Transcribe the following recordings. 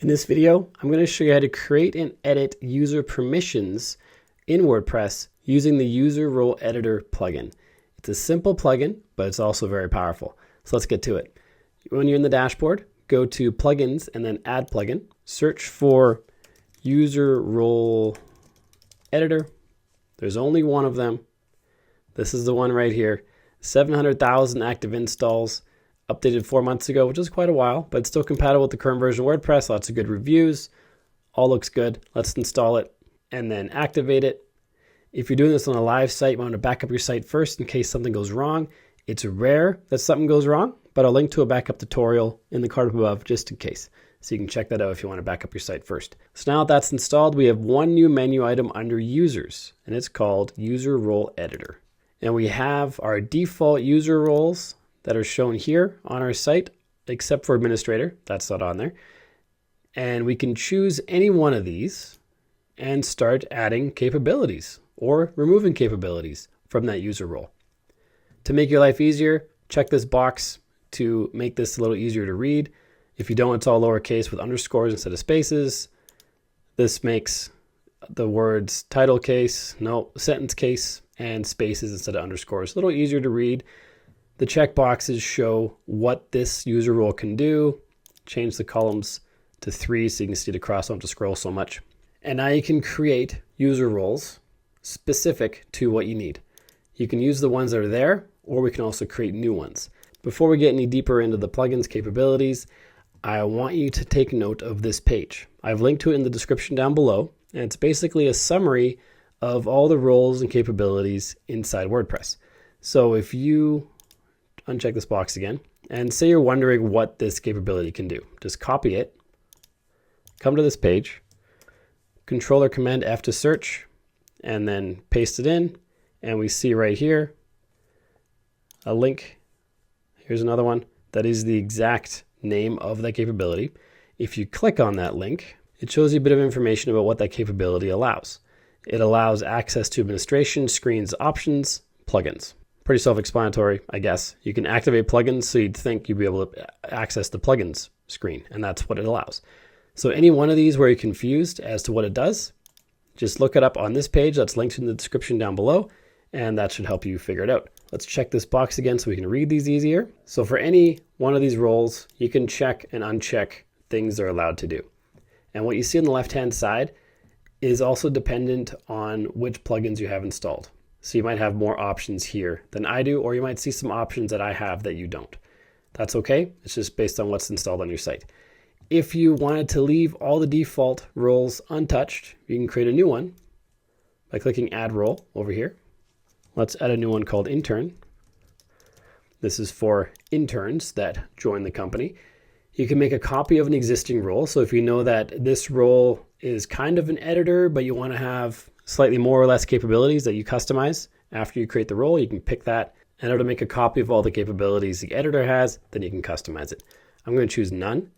In this video, I'm going to show you how to create and edit user permissions in WordPress using the User Role Editor plugin. It's a simple plugin, but it's also very powerful. So let's get to it. When you're in the dashboard, go to Plugins and then Add Plugin. Search for User Role Editor. There's only one of them. This is the one right here. 700,000 active installs. Updated 4 months ago, which is quite a while, but it's still compatible with the current version of WordPress. Lots of good reviews. All looks good. Let's install it and then activate it. If you're doing this on a live site, you want to back up your site first in case something goes wrong. It's rare that something goes wrong, but I'll link to a backup tutorial in the card up above just in case. So you can check that out if you want to back up your site first. So now that that's installed, we have one new menu item under Users, and it's called User Role Editor. And we have our default user roles that are shown here on our site, except for administrator. That's not on there. And we can choose any one of these and start adding capabilities or removing capabilities from that user role. To make your life easier, check this box to make this a little easier to read. If you don't, it's all lowercase with underscores instead of spaces. This makes the words title case, sentence case, and spaces instead of underscores. A little easier to read. The checkboxes show what this user role can do. Change the columns to 3 so you can see it across, don't have to scroll so much. And now you can create user roles specific to what you need. You can use the ones that are there, or we can also create new ones. Before we get any deeper into the plugins capabilities, I want you to take note of this page. I've linked to it in the description down below, and it's basically a summary of all the roles and capabilities inside WordPress. So if you uncheck this box again, and say you're wondering what this capability can do, just copy it, come to this page, Control or Command F to search, and then paste it in, and we see right here a link. Here's another one that is the exact name of that capability. If you click on that link, it shows you a bit of information about what that capability allows. It allows access to administration, screens, options, plugins. Pretty self-explanatory, I guess. You can activate plugins, so you'd think you'd be able to access the plugins screen, and that's what it allows. So any one of these where you're confused as to what it does, just look it up on this page that's linked in the description down below, and that should help you figure it out. Let's check this box again so we can read these easier. So for any one of these roles, you can check and uncheck things they're allowed to do. And what you see on the left-hand side is also dependent on which plugins you have installed. So you might have more options here than I do, or you might see some options that I have that you don't. That's okay. It's just based on what's installed on your site. If you wanted to leave all the default roles untouched, you can create a new one by clicking Add Role over here. Let's add a new one called Intern. This is for interns that join the company. You can make a copy of an existing role. So if you know that this role is kind of an editor, but you want to have slightly more or less capabilities that you customize after you create the role, you can pick that and it'll make a copy of all the capabilities the editor has, then you can customize it. I'm going to choose none,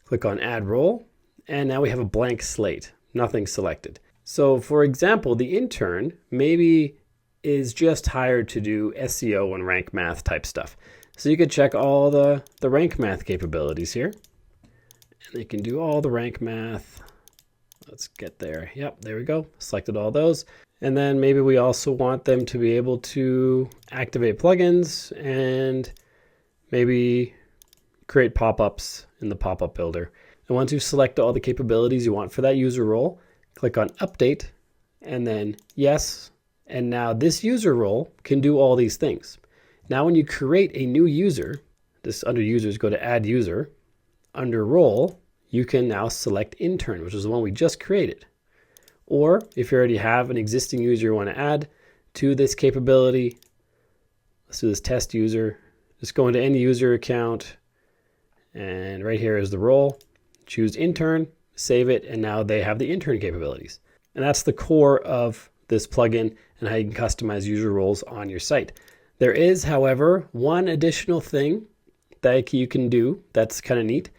click on Add Role, and now we have a blank slate, nothing selected. So for example, the intern maybe is just hired to do SEO and rank math type stuff. So you could check all the rank math capabilities here, and they can do all the rank math. Let's get there. Yep, there we go. Selected all those. And then maybe we also want them to be able to activate plugins and maybe create pop-ups in the pop-up builder. And once you select all the capabilities you want for that user role, click on Update and then Yes. And now this user role can do all these things. Now when you create a new user, this under Users, go to Add User. Under Role, you can now select Intern, which is the one we just created. Or if you already have an existing user you want to add to this capability, let's do this test user. Just go into any user account, and right here is the role. Choose Intern, save it, and now they have the intern capabilities. And that's the core of this plugin and how you can customize user roles on your site. There is, however, one additional thing that you can do that's kind of neat.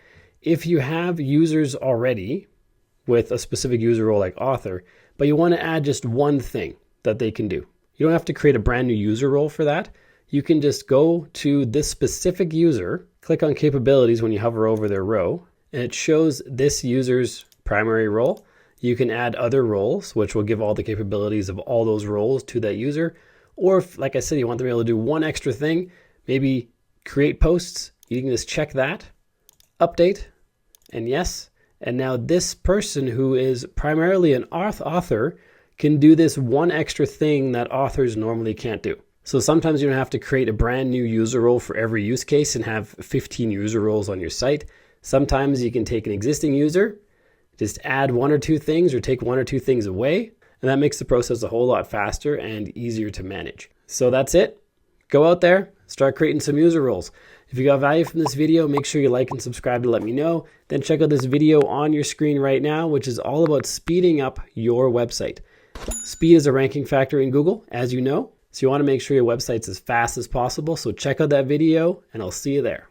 If you have users already with a specific user role like author, but you want to add just one thing that they can do, you don't have to create a brand new user role for that. You can just go to this specific user, click on capabilities when you hover over their row, and it shows this user's primary role. You can add other roles, which will give all the capabilities of all those roles to that user. Or if, like I said, you want them to be able to do one extra thing, maybe create posts, you can just check that, update, and yes. And now this person who is primarily an author can do this one extra thing that authors normally can't do. So sometimes you don't have to create a brand new user role for every use case and have 15 user roles on your site. Sometimes you can take an existing user, just add one or two things or take one or two things away, and that makes the process a whole lot faster and easier to manage. So that's it. Go out there, start creating some user roles. If you got value from this video, make sure you like and subscribe to let me know. Then check out this video on your screen right now, which is all about speeding up your website. Speed is a ranking factor in Google, as you know. So you want to make sure your website's as fast as possible. So check out that video and I'll see you there.